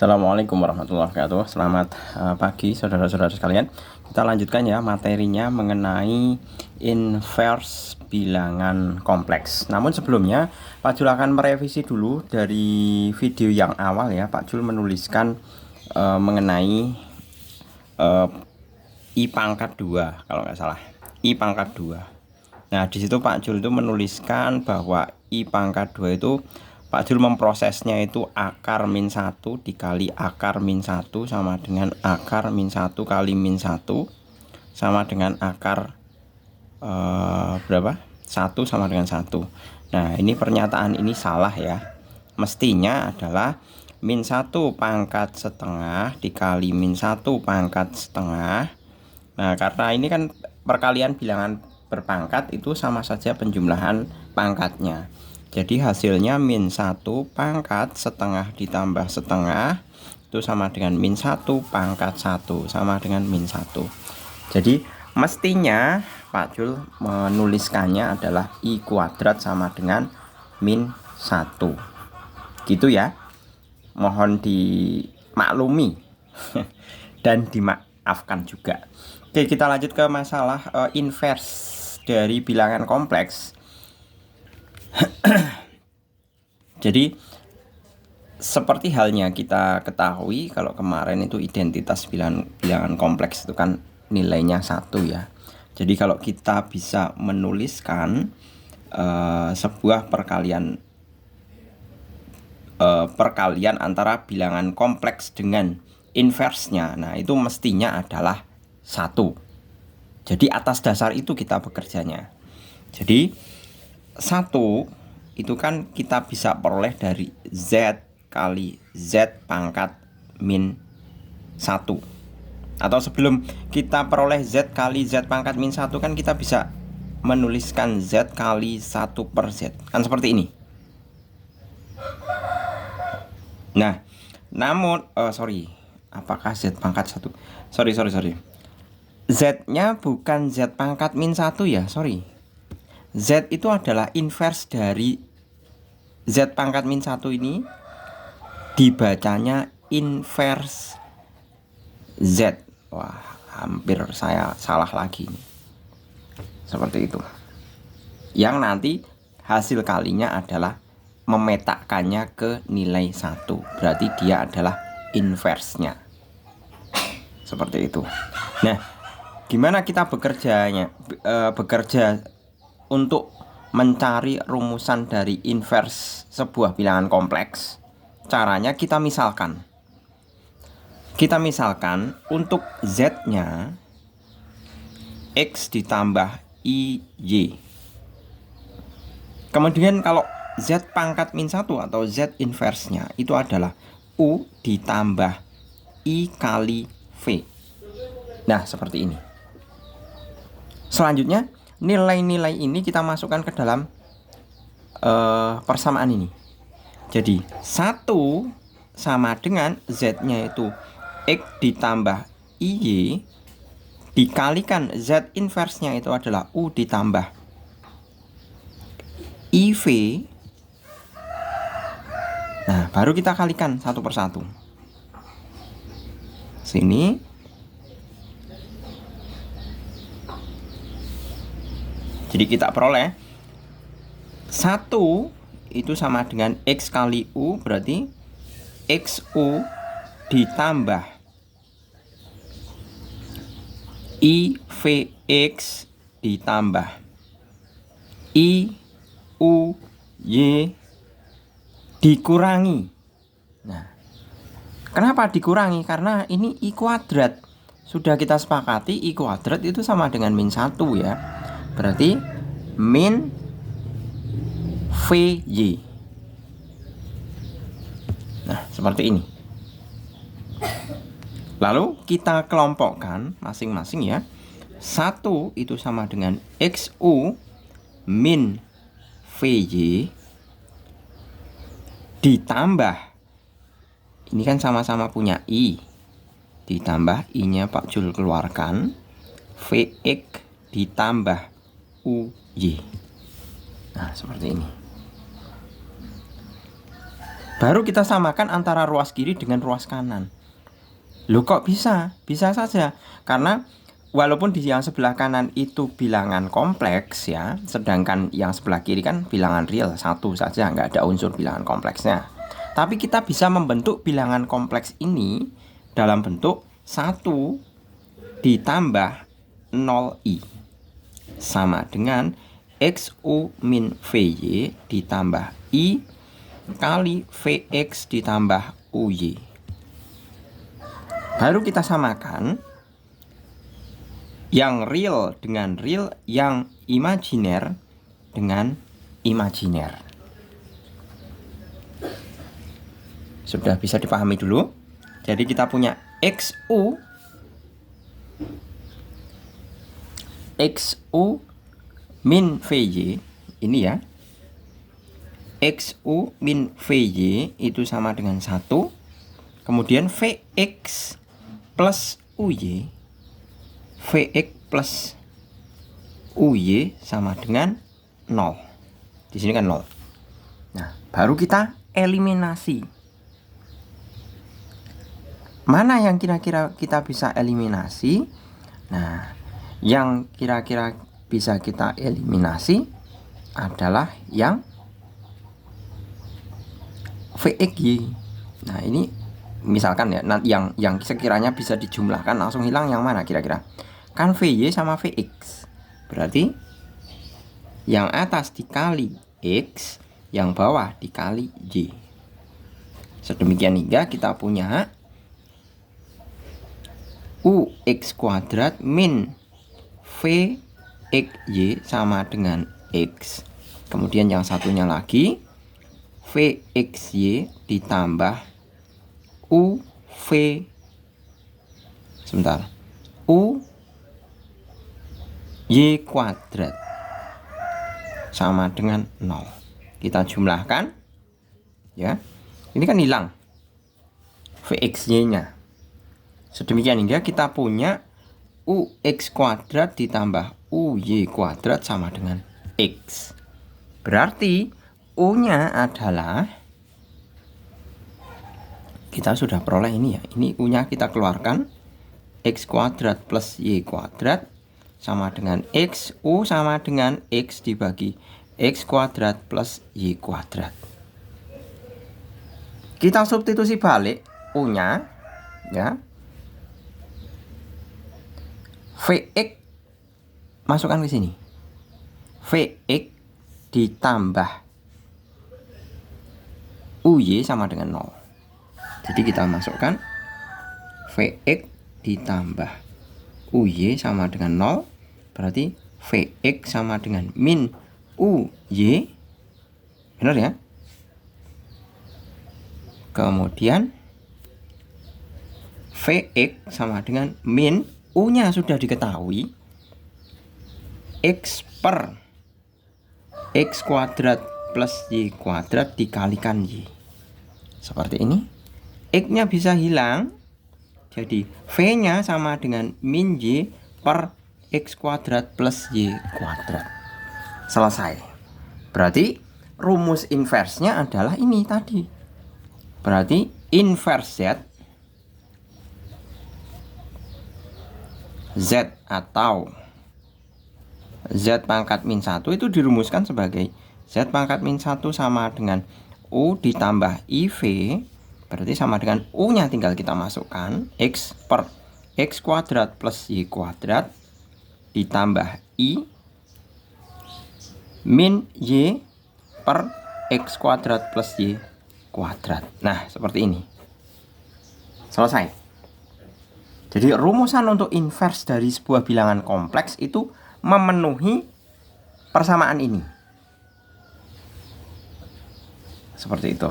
Assalamualaikum warahmatullahi wabarakatuh. Selamat pagi saudara-saudara sekalian. Kita lanjutkan ya materinya mengenai inverse bilangan kompleks. Namun sebelumnya Pak Jul akan merevisi dulu dari video yang awal ya. Pak Jul menuliskan mengenai I pangkat 2 kalau nggak salah. I pangkat 2. Nah, di situ Pak Jul itu menuliskan bahwa I pangkat 2 itu Pak Jul memprosesnya itu akar min 1 dikali akar min 1 sama dengan akar min 1 kali min 1 sama dengan akar berapa? 1 sama dengan 1. Nah, ini pernyataan ini salah ya. Mestinya adalah min 1 pangkat setengah dikali min 1 pangkat setengah. Nah, karena ini kan perkalian bilangan berpangkat itu sama saja penjumlahan pangkatnya. Jadi hasilnya min 1 pangkat setengah ditambah setengah itu sama dengan min 1 pangkat 1 sama dengan min 1. Jadi mestinya Pak Jul menuliskannya adalah I kuadrat sama dengan min 1. Gitu ya. Mohon dimaklumi dan dimaafkan juga. Oke, kita lanjut ke masalah inverse dari bilangan kompleks. Jadi seperti halnya kita ketahui kalau kemarin itu identitas bilangan kompleks itu kan nilainya 1 ya. Jadi kalau kita bisa menuliskan sebuah perkalian antara bilangan kompleks dengan inversnya, nah itu mestinya adalah 1. Jadi atas dasar itu kita bekerjanya. Jadi 1 itu kan kita bisa peroleh dari Z kali Z pangkat min 1. Atau sebelum kita peroleh Z kali Z pangkat min 1 kan kita bisa menuliskan Z kali 1 per Z. Kan seperti ini. Nah, namun apakah Z pangkat 1? Sorry. Z-nya bukan Z pangkat min 1 ya, sorry. Z itu adalah inverse dari Z pangkat min 1 ini, dibacanya inverse Z. Wah, hampir saya salah lagi. Seperti itu. Yang nanti hasil kalinya adalah memetakannya ke nilai 1. Berarti dia adalah inverse-nya. Seperti itu. Nah, gimana kita bekerja untuk mencari rumusan dari inverse sebuah bilangan kompleks? Caranya kita misalkan untuk Z-nya X ditambah IY. Kemudian kalau Z pangkat min 1 atau Z inverse-nya itu adalah U ditambah I kali V. Nah, seperti ini. Selanjutnya nilai-nilai ini kita masukkan ke dalam persamaan ini. Jadi 1 sama dengan Z-nya itu X ditambah IY dikalikan Z inverse-nya itu adalah U ditambah IV. Nah, baru kita kalikan satu per satu. Sini. Jadi kita peroleh 1 itu sama dengan X kali U, berarti XU ditambah IVX ditambah IUY dikurangi. Nah, kenapa dikurangi? Karena ini I kuadrat. Sudah kita sepakati I kuadrat itu sama dengan min 1 ya. Berarti min VY. Nah, seperti ini. Lalu kita kelompokkan masing-masing ya. 1 itu sama dengan XU min VY ditambah, ini kan sama-sama punya I, ditambah I-nya Pak Jul keluarkan, VX ditambah UY. Nah, seperti ini. Baru kita samakan antara ruas kiri dengan ruas kanan. Loh kok bisa? Bisa saja. Karena walaupun di yang sebelah kanan itu bilangan kompleks ya, sedangkan yang sebelah kiri kan bilangan real, satu saja, nggak ada unsur bilangan kompleksnya. Tapi kita bisa membentuk bilangan kompleks ini dalam bentuk 1 ditambah 0i sama dengan XU min VY ditambah I kali Vx ditambah UY. Baru kita samakan yang real dengan real, yang imajiner dengan imajiner. Sudah bisa dipahami dulu. Jadi kita punya XU min VY ini ya. XU min VY itu sama dengan 1. Kemudian Vx plus UY. Vx plus UY sama dengan 0. Di sini kan 0. Nah, baru kita eliminasi. Mana yang kira-kira kita bisa eliminasi? Nah, yang kira-kira bisa kita eliminasi adalah yang Vxy. Nah, ini misalkan ya, yang sekiranya bisa dijumlahkan langsung hilang yang mana kira-kira? Kan Vy sama Vx. Berarti yang atas dikali X, yang bawah dikali Y. Sedemikian hingga kita punya UX kuadrat min Vxy sama dengan X. Kemudian yang satunya lagi Vxy ditambah UY kuadrat sama dengan 0. Kita jumlahkan ya. Ini kan hilang Vxy nya. Sedemikian hingga kita punya UX kuadrat ditambah UY kuadrat sama dengan X. Berarti U nya adalah, kita sudah peroleh ini ya. Ini U nya kita keluarkan, X kuadrat plus Y kuadrat sama dengan X. U sama dengan X dibagi X kuadrat plus Y kuadrat. Kita substitusi balik U nya ya. Vx masukkan ke sini. Vx ditambah UY sama dengan 0. Jadi kita masukkan Vx ditambah UY sama dengan 0. Berarti Vx sama dengan min UY. Benar ya? Kemudian Vx sama dengan min U nya sudah diketahui, X per X kuadrat plus Y kuadrat dikalikan Y. Seperti ini. X nya bisa hilang. Jadi V nya sama dengan min Y per X kuadrat plus Y kuadrat. Selesai. Berarti rumus inversnya adalah ini tadi. Berarti inverse Z atau Z pangkat min 1 itu dirumuskan sebagai Z pangkat min 1 sama dengan U ditambah IV. Berarti sama dengan U nya tinggal kita masukkan, X per X kuadrat plus Y kuadrat ditambah I min Y per X kuadrat plus Y kuadrat. Nah, seperti ini. Selesai. Jadi rumusan untuk inverse dari sebuah bilangan kompleks itu memenuhi persamaan ini. Seperti itu.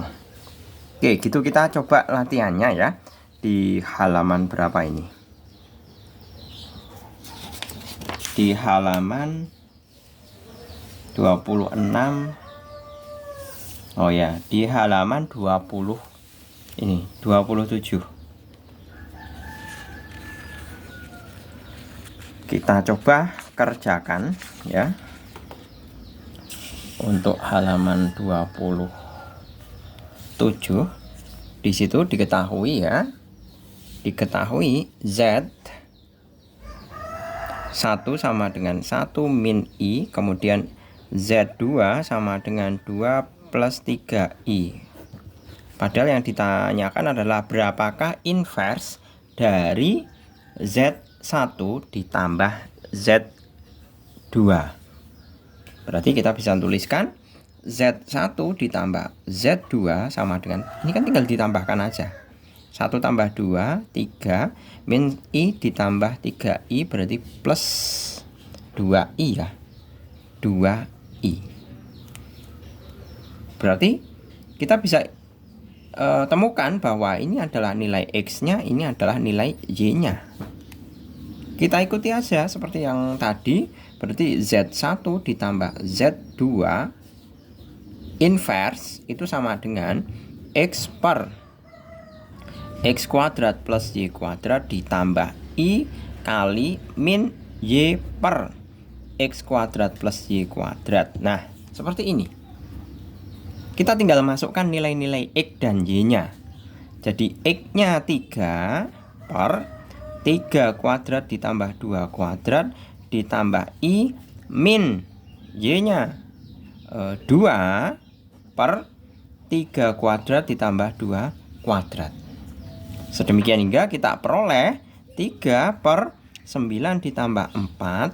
Oke, gitu kita coba latihannya ya. Di halaman berapa ini? Di halaman 26. Oh ya, di halaman 20 ini, 27. Kita coba kerjakan ya. Untuk halaman 27 7. Di situ diketahui ya, diketahui Z 1 sama dengan 1 min I, kemudian Z2 sama dengan 2 plus 3I. Padahal yang ditanyakan adalah berapakah inverse dari Z1 ditambah Z2. Berarti kita bisa tuliskan Z1 ditambah Z2 sama dengan, ini kan tinggal ditambahkan aja. 1 tambah 2, 3, min I ditambah 3I berarti plus 2I ya. 2I. Berarti kita bisa temukan bahwa ini adalah nilai X-nya, ini adalah nilai Y-nya. Kita ikuti aja seperti yang tadi. Berarti Z1 ditambah Z2 inverse itu sama dengan X per X kuadrat plus Y kuadrat ditambah I kali min Y per X kuadrat plus Y kuadrat. Nah, seperti ini. Kita tinggal masukkan nilai-nilai X dan Y-nya. Jadi X-nya 3 per 3 kuadrat ditambah 2 kuadrat ditambah I min Y-nya 2 per 3 kuadrat ditambah 2 kuadrat. Sedemikian hingga kita peroleh 3 per 9 ditambah 4.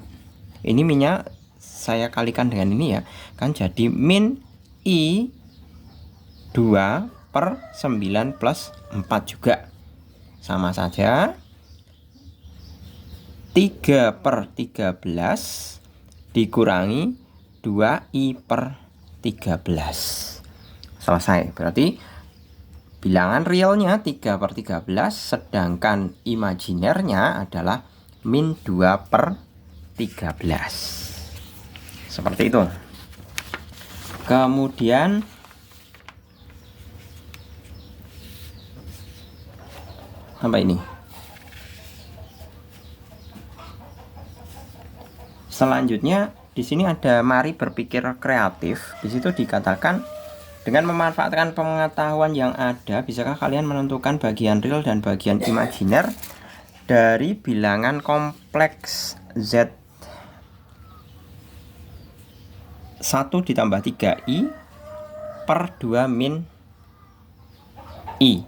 Ini minyak saya kalikan dengan ini ya, kan jadi min I 2 per 9 plus 4 juga. Sama saja. 3 per 13 dikurangi 2I per 13. Selesai. Berarti bilangan realnya 3 per 13, sedangkan imajinernya adalah min 2 per 13. Seperti itu. Kemudian apa ini? Selanjutnya di sini ada mari berpikir kreatif. Di situ dikatakan dengan memanfaatkan pengetahuan yang ada, bisakah kalian menentukan bagian real dan bagian imajiner dari bilangan kompleks Z 1 ditambah 3I per 2 min I.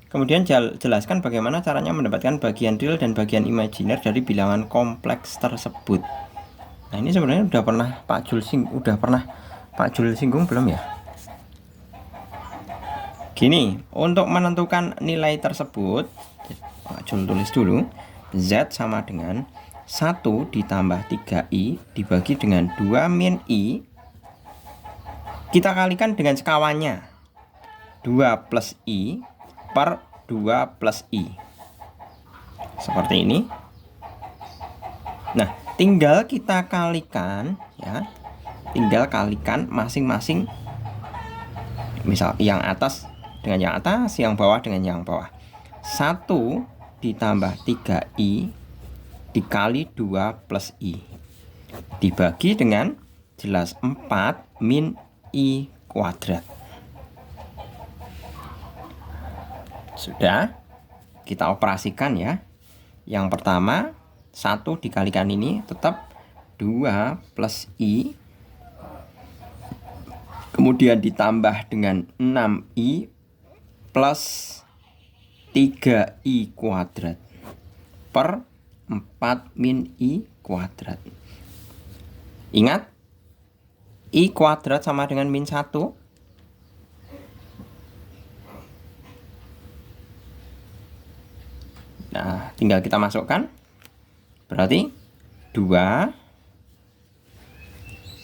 Kemudian jelaskan bagaimana caranya mendapatkan bagian real dan bagian imajiner dari bilangan kompleks tersebut. Nah, ini sebenarnya udah pernah Pak Jul singgung belum ya? Gini, untuk menentukan nilai tersebut, Pak Jul tulis dulu, Z sama dengan 1 ditambah 3I dibagi dengan 2 min I. Kita kalikan dengan sekawannya, 2 plus I per 2 plus I. Seperti ini. Nah, tinggal kita kalikan ya. Tinggal kalikan masing-masing. Misal yang atas dengan yang atas, yang bawah dengan yang bawah. 1 ditambah 3I dikali 2 plus I. Dibagi dengan jelas 4 min I kuadrat. Sudah, kita operasikan ya. Yang pertama, 1 dikalikan ini tetap 2 plus I. Kemudian ditambah dengan 6I plus 3I kuadrat per 4 min I kuadrat. Ingat, I kuadrat sama dengan min 1. Nah, tinggal kita masukkan. Berarti 2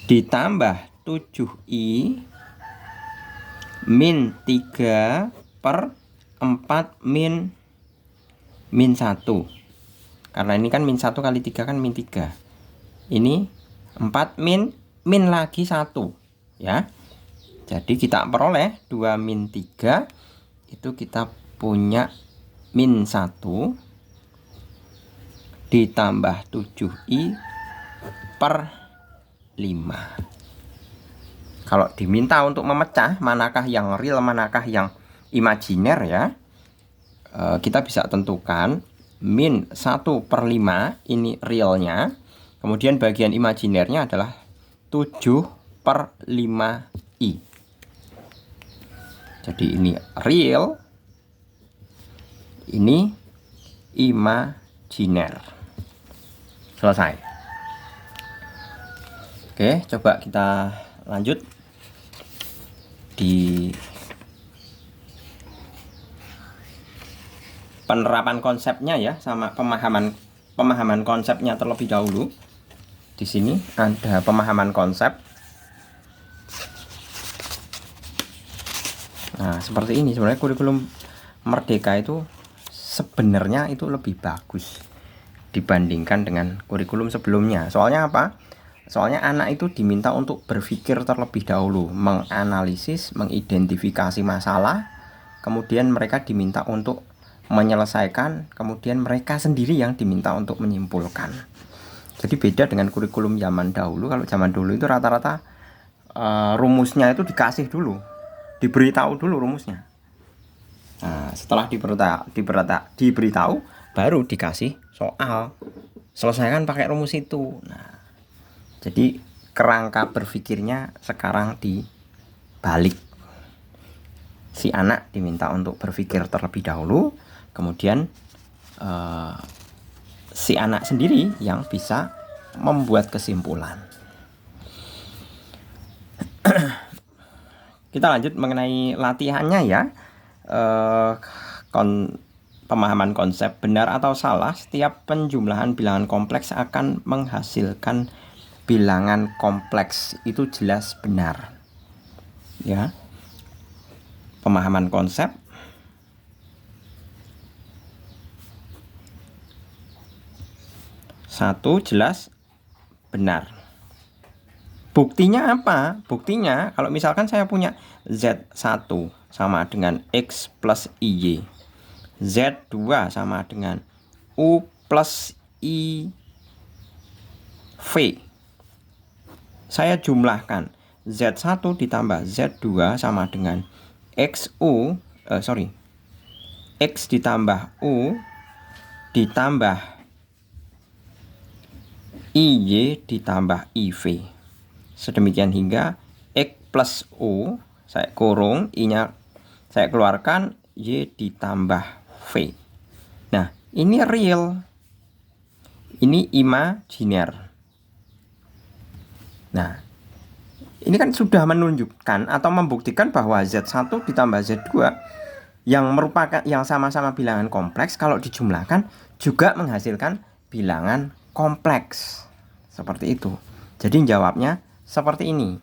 ditambah 7I min 3 per 4 min 1. Karena ini kan min 1 kali 3 kan min 3. Ini 4 min lagi 1 ya. Jadi kita peroleh 2 min 3 itu kita punya min 1 ditambah 7I per 5. Kalau diminta untuk memecah manakah yang real, manakah yang imajiner ya, kita bisa tentukan min 1/5 ini realnya, kemudian bagian imajinernya adalah 7/5i. Jadi ini real, ini imajiner. Selesai. Oke, coba kita lanjut di penerapan konsepnya ya, sama pemahaman konsepnya terlebih dahulu. Di sini ada pemahaman konsep. Nah, seperti ini sebenarnya kurikulum Merdeka itu sebenarnya itu lebih bagus dibandingkan dengan kurikulum sebelumnya. Soalnya apa? Soalnya anak itu diminta untuk berpikir terlebih dahulu, menganalisis, mengidentifikasi masalah, kemudian mereka diminta untuk menyelesaikan, kemudian mereka sendiri yang diminta untuk menyimpulkan. Jadi beda dengan kurikulum zaman dahulu. Kalau zaman dulu itu rata-rata rumusnya itu dikasih dulu, diberitahu dulu rumusnya. Nah, setelah diberitahu baru dikasih soal, selesaikan pakai rumus itu. Nah, jadi kerangka berpikirnya sekarang dibalik. Si anak diminta untuk berpikir terlebih dahulu, kemudian si anak sendiri yang bisa membuat kesimpulan. Kita lanjut mengenai latihannya ya. Pemahaman konsep. Benar atau salah, setiap penjumlahan bilangan kompleks akan menghasilkan bilangan kompleks. Itu jelas benar ya. Pemahaman konsep. Satu, jelas benar. Buktinya apa? Buktinya kalau misalkan saya punya Z1 sama dengan X plus IY, Z2 sama dengan U plus IV. Saya jumlahkan Z1 ditambah Z2 sama dengan X ditambah U ditambah IY ditambah IV. Sedemikian hingga X plus U saya kurung, I-nya saya keluarkan, Y ditambah V. Nah, ini real, ini imajiner. Nah, ini kan sudah menunjukkan atau membuktikan bahwa Z1 ditambah Z2 yang merupakan yang sama-sama bilangan kompleks, kalau dijumlahkan juga menghasilkan bilangan kompleks. Seperti itu. Jadi jawabnya seperti ini.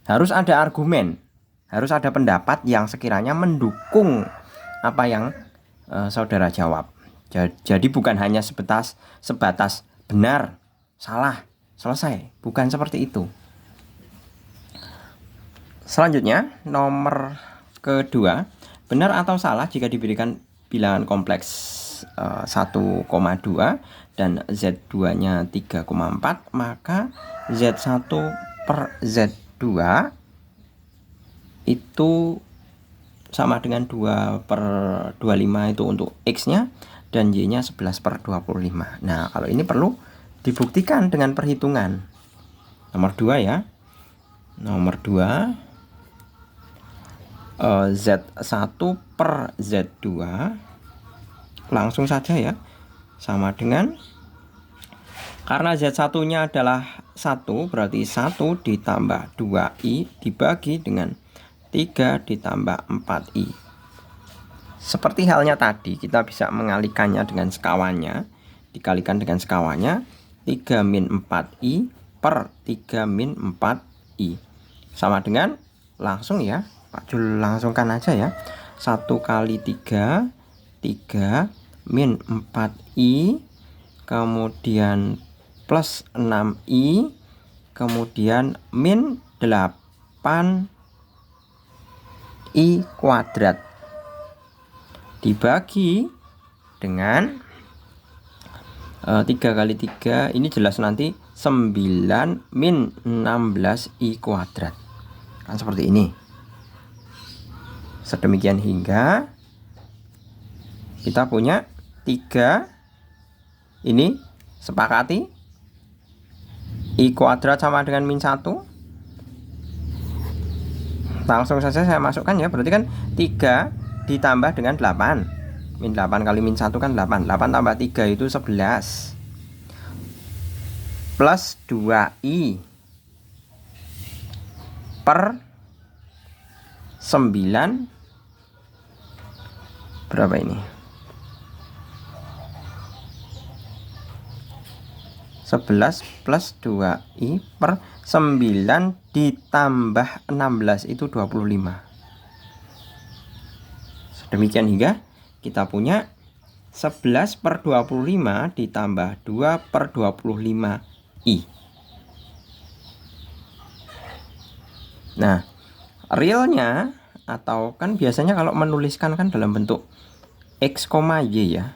Harus ada argumen, harus ada pendapat yang sekiranya mendukung apa yang saudara jawab. Jadi bukan hanya sebatas benar, salah, selesai. Bukan seperti itu. Selanjutnya, nomor kedua, benar atau salah jika diberikan bilangan kompleks 1,2 dan Z2-nya 3,4, maka Z1 per Z2 itu sama dengan 2/25 itu untuk X-nya, dan Y-nya 11/25. Nah, kalau ini perlu dibuktikan dengan perhitungan. Nomor 2 ya. Nomor 2, Z1 per Z2 langsung saja ya, sama dengan, karena Z1-nya adalah 1, berarti 1 ditambah 2I dibagi dengan 3 ditambah 4I. Seperti halnya tadi, kita bisa mengalihkannya dengan sekawannya. Dikalikan dengan sekawannya, 3 min 4I per 3 min 4I. Sama dengan, langsung ya, Pak Jul langsungkan aja ya. 1 kali 3, 3 min 4I, kemudian plus 6I, kemudian min 8I kuadrat dibagi dengan 3 kali 3, ini jelas nanti 9 min 16I kuadrat. Kan seperti ini. Sedemikian hingga kita punya 3. Ini sepakati I kuadrat sama dengan min 1. Langsung saja saya masukkan ya. Berarti kan 3 ditambah dengan 8. Min 8 kali min 1 kan 8. 8 tambah 3 itu 11. Plus 2i per 9. Berapa ini? 11 plus 2i per 9 ditambah 16 itu 25. Sedemikian hingga kita punya 11 per 25 ditambah 2 per 25i. Nah, realnya atau kan biasanya kalau menuliskan kan dalam bentuk X, Y ya.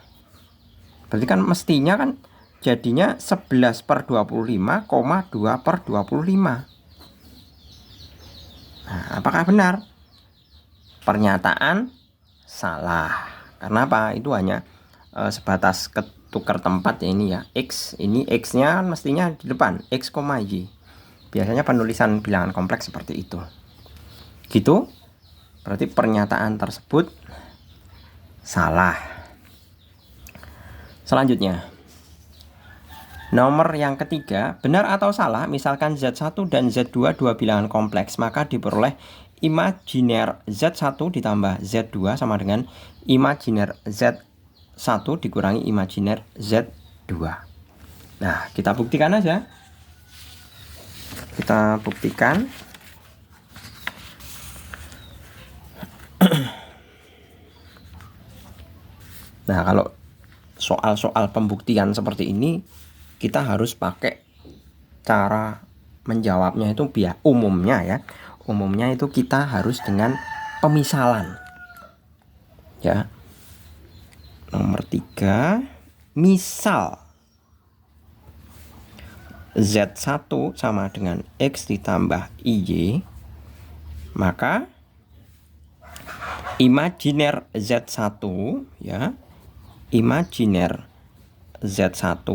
Berarti kan mestinya kan jadinya 11 per 25, 2 per 25. Nah, apakah benar? Pernyataan salah. Karena apa? Itu hanya sebatas ketukar tempat ya ini ya. X, ini X-nya kan mestinya di depan. X, Y. Biasanya penulisan bilangan kompleks seperti itu. Gitu. Berarti pernyataan tersebut salah. Selanjutnya, nomor yang ketiga, benar atau salah, misalkan Z1 dan Z2 dua bilangan kompleks, maka diperoleh imajiner Z1 ditambah Z2 sama dengan imajiner Z1 dikurangi imajiner Z2. Nah, kita buktikan aja. Kita buktikan. Nah, kalau soal-soal pembuktian seperti ini, kita harus pakai cara menjawabnya itu umumnya ya. Umumnya itu kita harus dengan pemisalan. Ya. Nomor 3, misal Z1 sama dengan X ditambah IY, maka imajiner Z1 ya. Imajiner Z1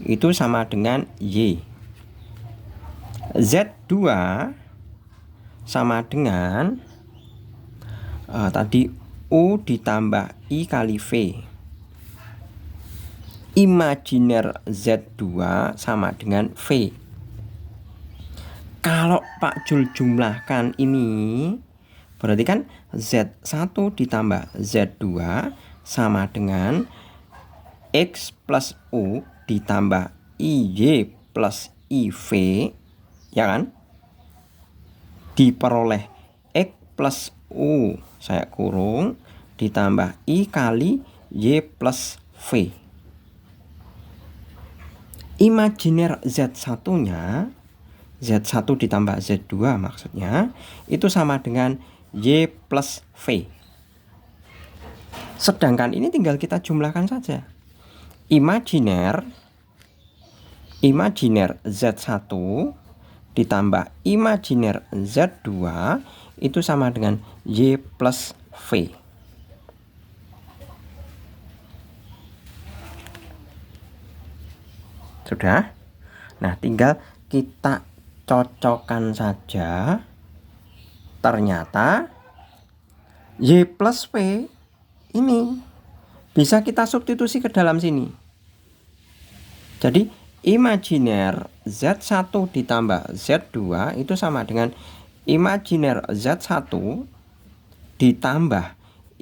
itu sama dengan Y. Z2 sama dengan tadi U ditambah I kali V. Imajiner Z2 sama dengan V. Kalau Pak Jul jumlahkan ini, berarti kan Z1 ditambah Z2 sama dengan X plus U ditambah IY plus IV, ya kan? Diperoleh X plus U, saya kurung, ditambah I kali Y plus V. Imajiner Z1-nya, Z1 ditambah Z2 maksudnya, itu sama dengan Y plus V. Sedangkan ini tinggal kita jumlahkan saja. Imajiner Z1 ditambah imajiner Z2 itu sama dengan Y plus V. Sudah? Nah, tinggal kita cocokkan saja. Ternyata Y plus V ini bisa kita substitusi ke dalam sini. Jadi imajiner Z1 ditambah Z2 itu sama dengan imajiner Z1 ditambah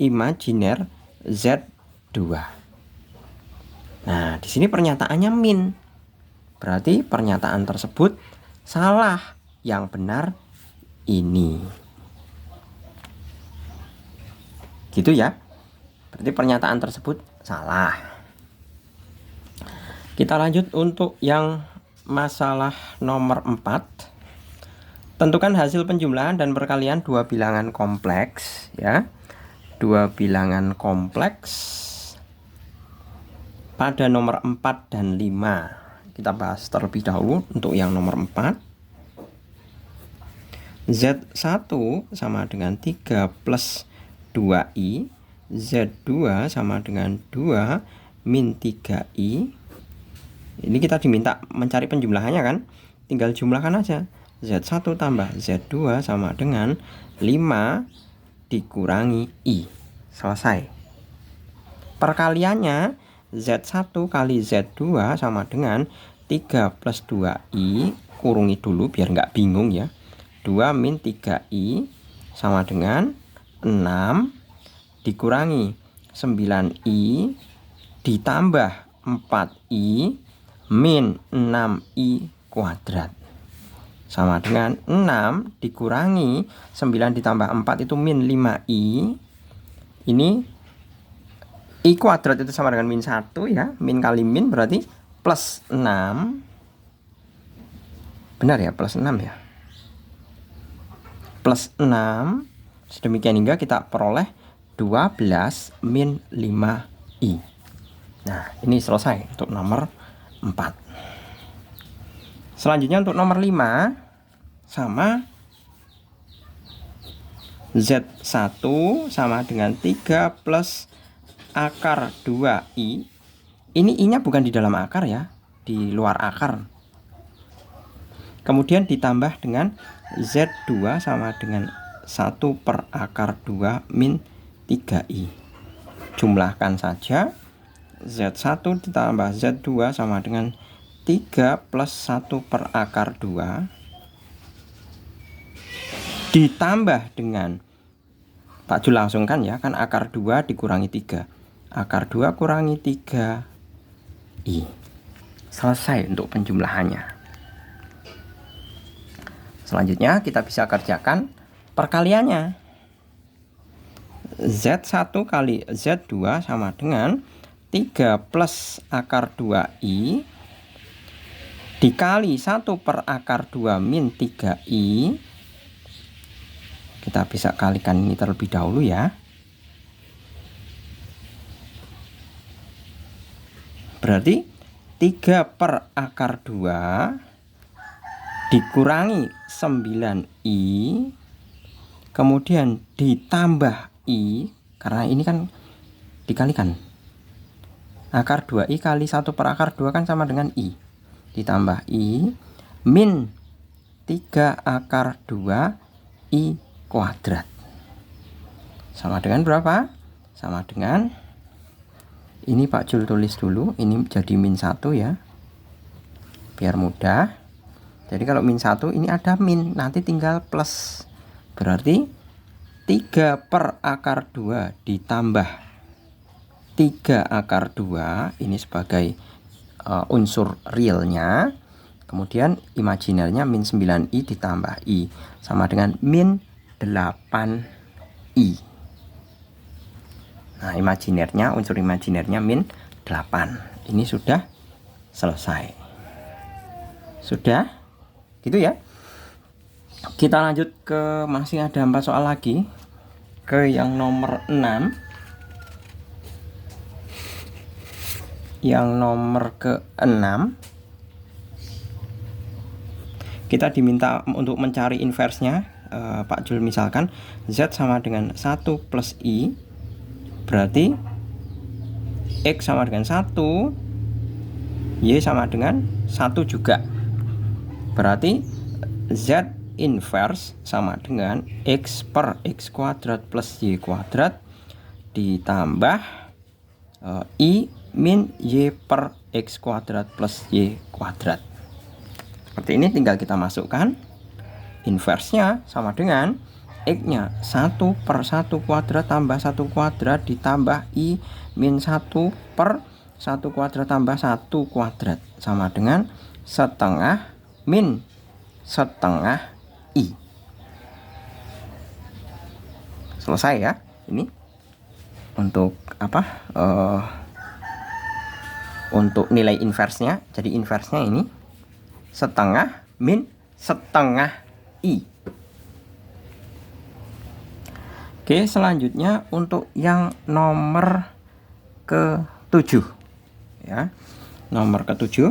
imajiner Z2. Nah, di sini pernyataannya min. Berarti pernyataan tersebut salah. Yang benar ini. Gitu ya. Berarti pernyataan tersebut salah. Kita lanjut untuk yang masalah nomor 4. Tentukan hasil penjumlahan dan perkalian dua bilangan kompleks ya. Dua bilangan kompleks pada nomor 4 dan 5. Kita bahas terlebih dahulu untuk yang nomor 4. Z1 sama dengan 3 plus 2I, Z2 sama dengan 2 min 3I. Ini kita diminta mencari penjumlahannya kan, tinggal jumlahkan aja. Z1 tambah Z2 sama dengan 5 dikurangi I. Selesai. Perkaliannya Z1 kali Z2 sama dengan 3 plus 2I, kurungi dulu biar nggak bingung ya. 2 min 3I sama dengan 6 dikurangi 9I ditambah 4I min 6I kuadrat. Sama dengan 6 dikurangi 9 ditambah 4 itu min 5I. Ini I kuadrat itu sama dengan min 1 ya. Min kali min berarti plus 6. Benar ya, plus 6 ya. Plus 6. Sedemikian hingga kita peroleh 12 min 5I. Nah, ini selesai untuk nomor 4. Selanjutnya untuk nomor 5 sama Z1 sama dengan 3 plus akar 2I. Ini I-nya bukan di dalam akar ya, di luar akar. Kemudian ditambah dengan Z2 sama dengan 1 per akar 2 min 3I. Jumlahkan saja. Z1 ditambah Z2 sama dengan 3 plus 1 per akar 2. Ditambah dengan, Pak Jul langsungkan ya, kan akar 2 dikurangi 3. Akar 2 kurangi 3I. Selesai untuk penjumlahannya. Selanjutnya kita bisa kerjakan perkaliannya. Z1 kali Z2 sama dengan 3 plus akar 2I dikali 1 per akar 2 min 3I. Kita bisa kalikan ini terlebih dahulu ya. Berarti 3 per akar 2 dikurangi 9I, kemudian ditambah I, karena ini kan dikalikan. Akar 2I kali 1 per akar 2 kan sama dengan I. Ditambah I, min 3 akar 2I kuadrat. Sama dengan berapa? Sama dengan, ini Pak Jul tulis dulu, ini jadi min 1 ya, biar mudah. Jadi kalau min 1 ini ada min, nanti tinggal plus. Berarti 3 per akar 2 ditambah 3 akar 2, ini sebagai unsur realnya. Kemudian imajinernya min 9I ditambah I, sama dengan min 8I. Nah, imajinernya, unsur imajinernya min 8. Ini sudah selesai. Sudah? Gitu ya. Kita lanjut ke, masih ada 4 soal lagi, ke yang nomor 6. Yang nomor ke-6 kita diminta untuk mencari inversnya. Pak Jul misalkan Z sama dengan 1 plus I, berarti X sama dengan 1, Y sama dengan 1 juga. Berarti Z inverse sama dengan X per X kuadrat plus Y kuadrat ditambah I min Y per X kuadrat plus Y kuadrat. Seperti ini, tinggal kita masukkan. Inversenya sama dengan X-nya 1 per 1 kuadrat tambah 1 kuadrat ditambah I min 1 per 1 kuadrat tambah 1 kuadrat, sama dengan setengah min setengah I. Selesai ya. Ini untuk apa? Untuk nilai inversenya. Jadi inversenya ini setengah min setengah I. Oke, selanjutnya untuk yang nomor ke-7 ya. Nomor ke-7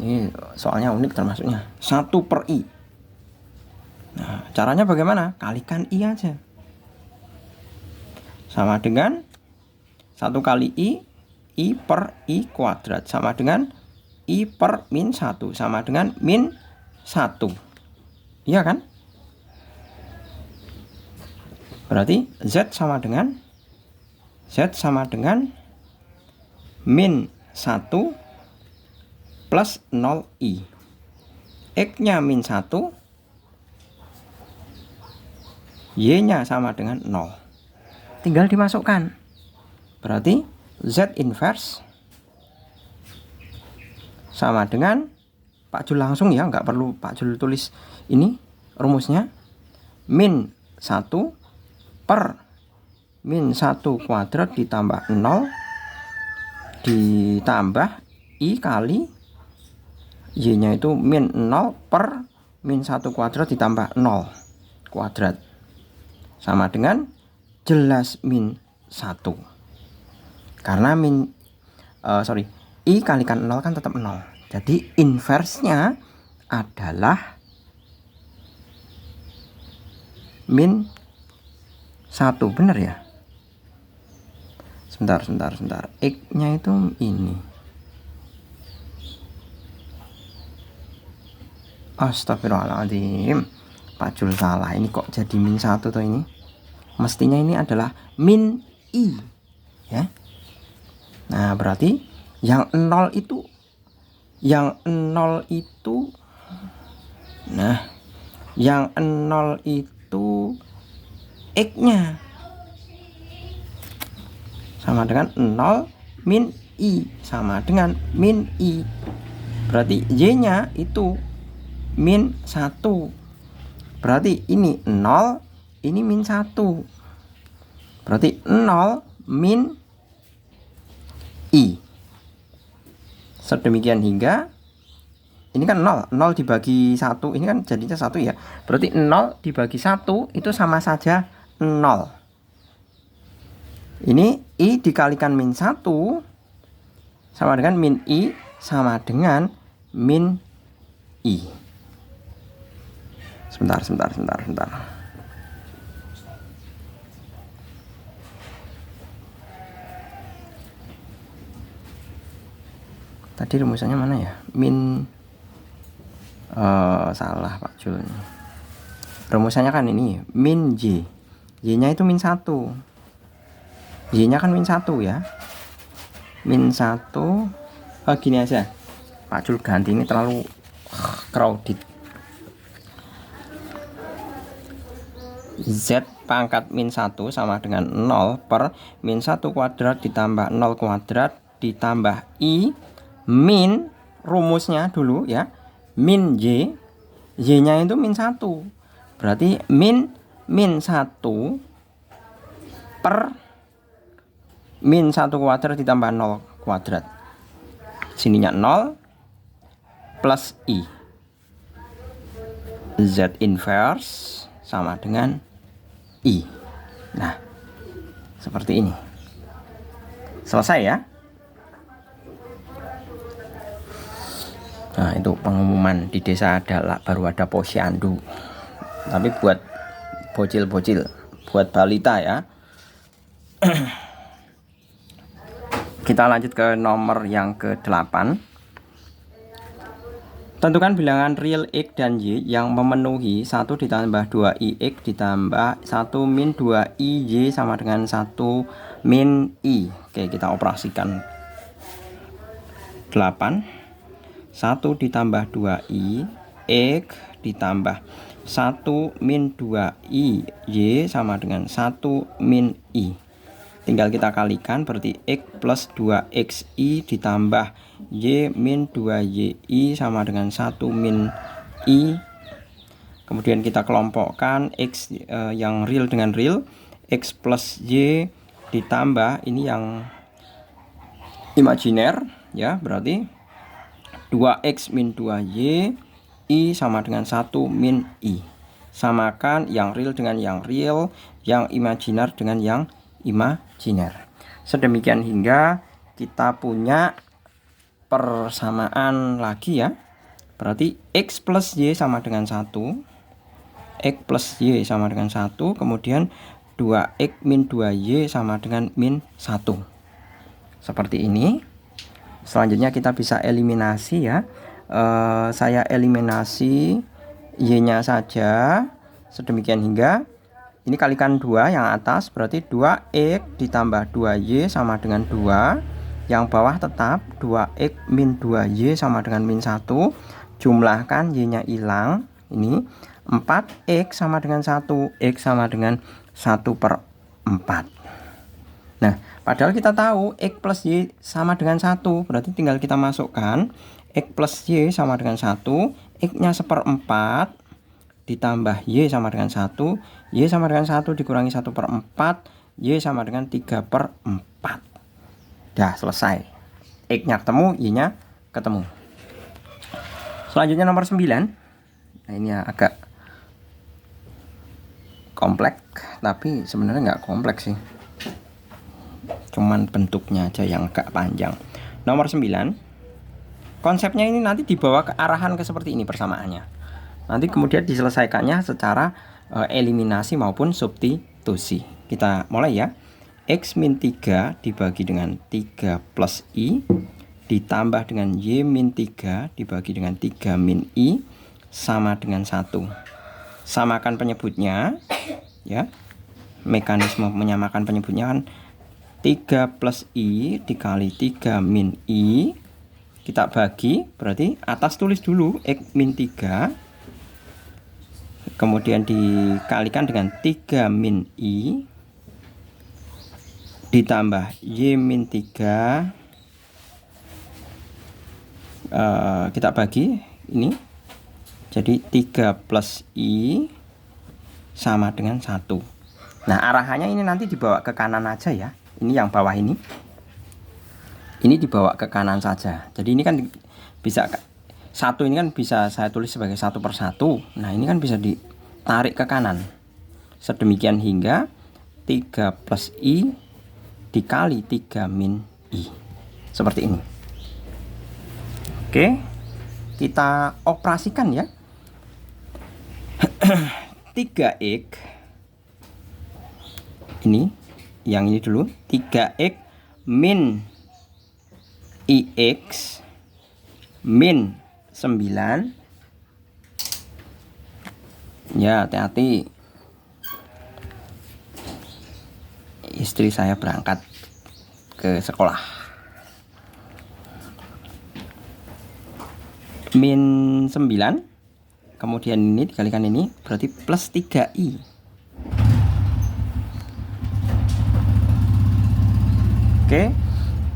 ini soalnya unik termasuknya 1 per I. Nah, caranya bagaimana? Kalikan I aja. Sama dengan 1 kali I per I kuadrat. Sama dengan I per min 1. Sama dengan min 1. Iya kan? Berarti Z sama dengan min 1 plus 0I. X-nya min 1, Y-nya sama dengan 0. Tinggal dimasukkan. Berarti Z inverse sama dengan, Pak Jul langsung ya, nggak perlu Pak Jul tulis ini rumusnya, min 1 per min 1 kuadrat ditambah 0 ditambah I kali Y-nya itu min 0 per min 1 kuadrat ditambah 0 kuadrat. Sama dengan jelas min 1. Karena I kalikan 0 kan tetap 0. Jadi inversenya adalah min 1. Benar ya? Sebentar. X-nya itu ini. Astagfirullahaladzim. Pak Jul salah. Ini kok jadi min 1 tuh ini? Mestinya ini adalah min I. Ya. Nah, berarti yang 0 itu X-nya sama dengan 0 min I, sama dengan min I. Berarti Y-nya itu min 1. Berarti ini 0, ini min 1. Berarti 0 min I. Sedemikian hingga ini kan 0 dibagi 1, ini kan jadinya 1 ya. Berarti 0 dibagi 1 itu sama saja 0. Ini I dikalikan min 1 sama dengan min I sama dengan min I. Sebentar. Tadi rumusannya mana ya? Salah Pak Jul. Rumusannya kan ini min Y. Y-nya itu min 1. Y-nya kan min 1 ya. Min 1. Gini aja. Pak Jul ganti, ini terlalu crowded. Z pangkat min 1 sama dengan 0 per min 1 kuadrat ditambah 0 kuadrat ditambah I min rumusnya dulu ya, min Y. Y-nya itu min 1. Berarti min 1 per min 1 kuadrat ditambah 0 kuadrat. Sininya 0 plus I. Z inverse sama dengan I. Nah, seperti ini. Selesai ya. Nah, itu pengumuman di desa baru ada posyandu. Tapi buat bocil-bocil, buat balita ya. Kita lanjut ke nomor yang ke-8. Tentukan bilangan real X dan Y yang memenuhi 1 ditambah 2I X ditambah 1 min 2I Y sama dengan 1 min I. Oke, kita operasikan. 8 1 ditambah 2I X ditambah 1 min 2I Y sama dengan 1 min I. Tinggal kita kalikan, berarti X plus 2XI ditambah Y min 2YI sama dengan 1 min I. Kemudian kita kelompokkan X yang real dengan real. X plus Y ditambah ini yang imajiner ya, berarti 2X min 2Y I sama dengan 1 min I. Samakan yang real dengan yang real, yang imajiner dengan yang imajiner. Sedemikian hingga kita punya persamaan lagi ya. Berarti X plus Y sama dengan 1, 2x plus y sama dengan 1, kemudian 2x min 2y sama dengan min 1. Seperti ini. Selanjutnya kita bisa eliminasi ya. Saya eliminasi y-nya saja. Sedemikian hingga ini kalikan 2 yang atas, berarti 2x ditambah 2y sama dengan 2. Yang bawah tetap 2x min 2y sama dengan min 1. Jumlahkan y-nya hilang. Ini 4x sama dengan 1, x sama dengan 1/4. Nah, padahal kita tahu x plus y sama dengan 1, berarti tinggal kita masukkan x plus y sama dengan 1, x-nya 1/4 ditambah y sama dengan 1, y sama dengan 1 dikurangi 1/4, y sama dengan 3/4. Dah selesai. X-nya ketemu, y-nya ketemu. Selanjutnya nomor 9. Nah, ini agak kompleks, tapi sebenarnya nggak kompleks sih. Cuman bentuknya aja yang agak panjang. Nomor 9. Konsepnya ini nanti dibawa ke arahan ke seperti ini persamaannya. Nanti kemudian diselesaikannya secara eliminasi maupun substitusi. Kita mulai ya. X min 3 dibagi dengan 3 plus I ditambah dengan Y min 3 dibagi dengan 3 min I sama dengan 1. Samakan penyebutnya ya. Mekanisme menyamakan penyebutnya kan 3 plus I dikali 3 min I. Kita bagi, berarti atas tulis dulu X min 3. Kemudian dikalikan dengan 3 min I. Ditambah Y min 3. Kita bagi ini. Jadi 3 plus I sama dengan 1. Nah, arahannya ini nanti dibawa ke kanan aja ya. Ini yang bawah ini dibawa ke kanan saja. Jadi ini kan bisa 1 ini kan bisa saya tulis sebagai 1/1. Nah, ini kan bisa ditarik ke kanan. Sedemikian hingga 3 plus I dikali 3 min I. Seperti ini. Oke. Kita operasikan ya. 3x ini, yang ini dulu, 3x min ix min 9. Ya, hati-hati. Istri saya berangkat ke sekolah. Min 9. Kemudian ini dikalikan ini, berarti plus 3i. Oke.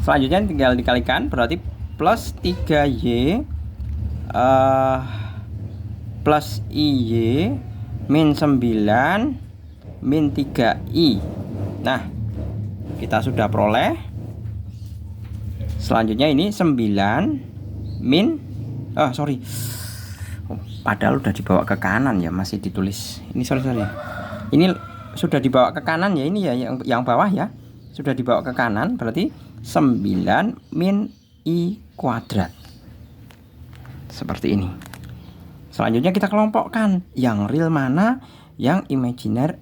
Selanjutnya tinggal dikalikan, berarti plus 3y plus iy min 9 min 3i. Nah, kita sudah peroleh. Selanjutnya ini 9 min padahal udah dibawa ke kanan ya, masih ditulis. Ini sorry. Ini sudah dibawa ke kanan ya, ini ya yang bawah ya. Sudah dibawa ke kanan, berarti 9 min I kuadrat. Seperti ini. Selanjutnya kita kelompokkan. Yang real mana, yang imajiner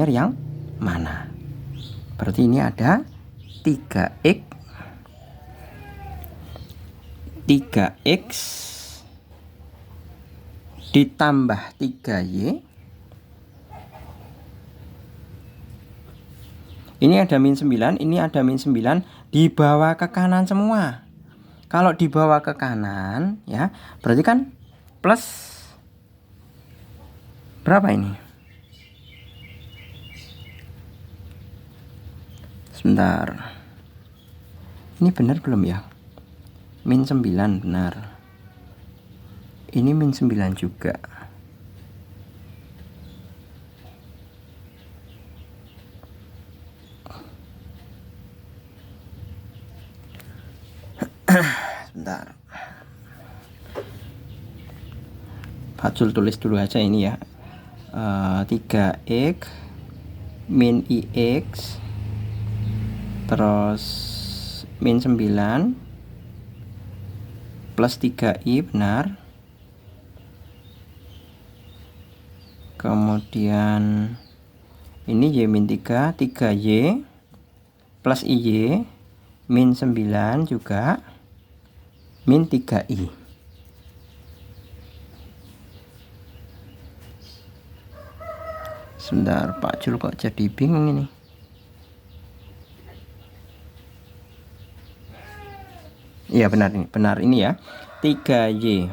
yang mana. Berarti ini ada 3x ditambah 3y. Ini ada min 9, ini ada min 9, dibawa ke kanan semua. Kalau dibawa ke kanan ya, berarti kan plus berapa ini? Sebentar. Ini benar belum ya? Min 9 benar. Ini min 9 juga. Sebentar. Fajul tulis dulu aja ini ya. 3x min ix terus min 9 plus 3i benar. Kemudian ini Y min 3, 3Y plus IY min 9 juga min 3I. Sebentar, Pak Jul kok jadi bingung ini. Iya benar ini ya. 3Y.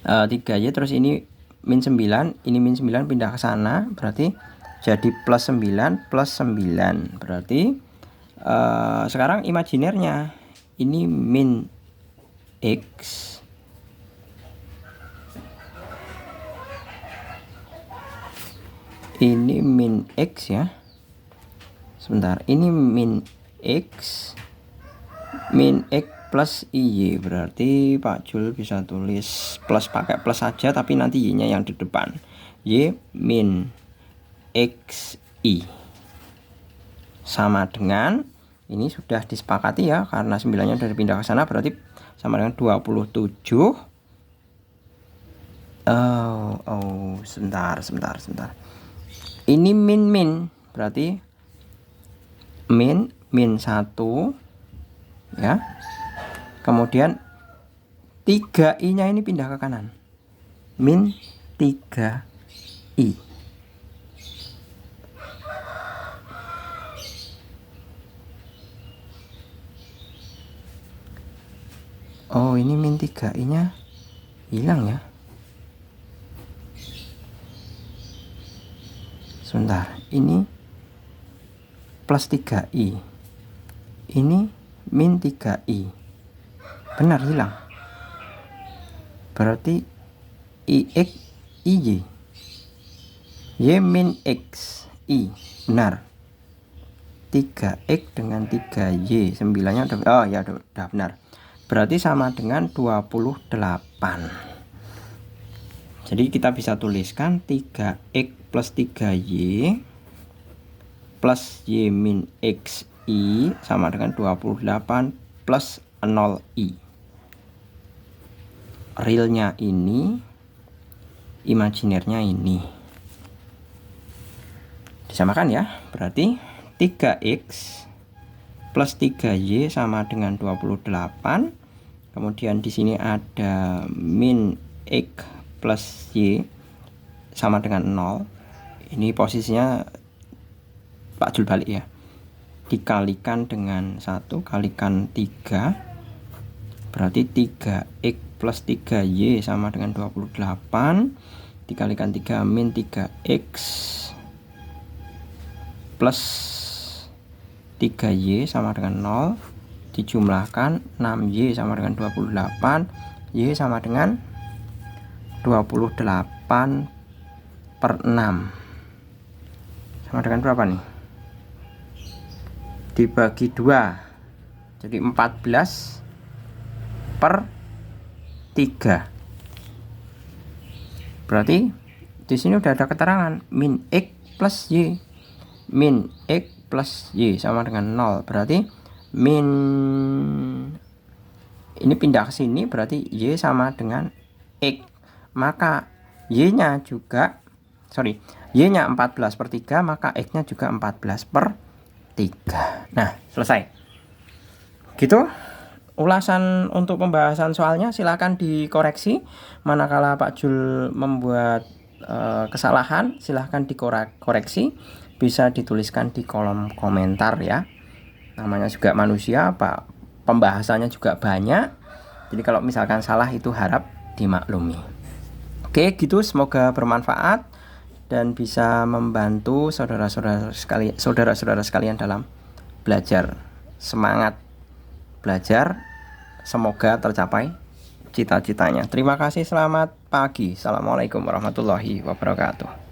3Y terus ini min 9, ini min 9 pindah ke sana, berarti jadi plus 9 plus 9. Berarti sekarang imajinernya ini min X, ini min X ya. Sebentar, ini min X plus IY, berarti Pak Jul bisa tulis plus, pakai plus saja, tapi nanti Y-nya yang di depan. Y min XI sama dengan, ini sudah disepakati ya, karena 9-nya sudah dipindah ke sana, berarti sama dengan 27. Sebentar. Ini min, berarti min 1 ya. Kemudian 3i-nya ini pindah ke kanan, min 3i. Oh, ini min 3i-nya hilang ya. Sebentar, ini plus 3i, ini min 3i, benar hilang. Berarti IX IY, Y min X I, benar. 3X dengan 3Y, 9-nya udah, oh ya udah benar. Berarti sama dengan 28. Jadi kita bisa tuliskan 3X plus 3Y plus Y min XI sama dengan 28 plus 0I. Realnya ini, imajinernya ini. Disamakan ya, berarti 3X plus 3Y sama dengan 28. Kemudian di sini ada min X plus Y sama dengan 0. Ini posisinya Pak Jul balik ya. Dikalikan dengan 1 kalikan 3, berarti 3X plus 3Y sama dengan 28, dikalikan 3 min 3X plus 3Y sama dengan 0, dijumlahkan 6Y sama dengan 28, Y sama dengan 28 per 6 sama dengan berapa nih? Dibagi 2, jadi 14 per 3. Berarti di sini udah ada keterangan min X plus Y, min X plus Y sama dengan 0. Berarti min, ini pindah ke sini, berarti Y sama dengan X, maka Y-nya juga, Y-nya 14 per 3, maka X-nya juga 14 per 3. Nah, selesai. Gitu. Ulasan untuk pembahasan soalnya silahkan dikoreksi. Manakala Pak Jul membuat kesalahan, silahkan dikoreksi. Bisa dituliskan di kolom komentar ya. Namanya juga manusia, Pak. Pembahasannya juga banyak. Jadi kalau misalkan salah itu harap dimaklumi. Oke, gitu. Semoga bermanfaat dan bisa membantu saudara-saudara sekalian dalam belajar. Semangat belajar, semoga tercapai cita-citanya. Terima kasih, selamat pagi. Assalamualaikum warahmatullahi wabarakatuh.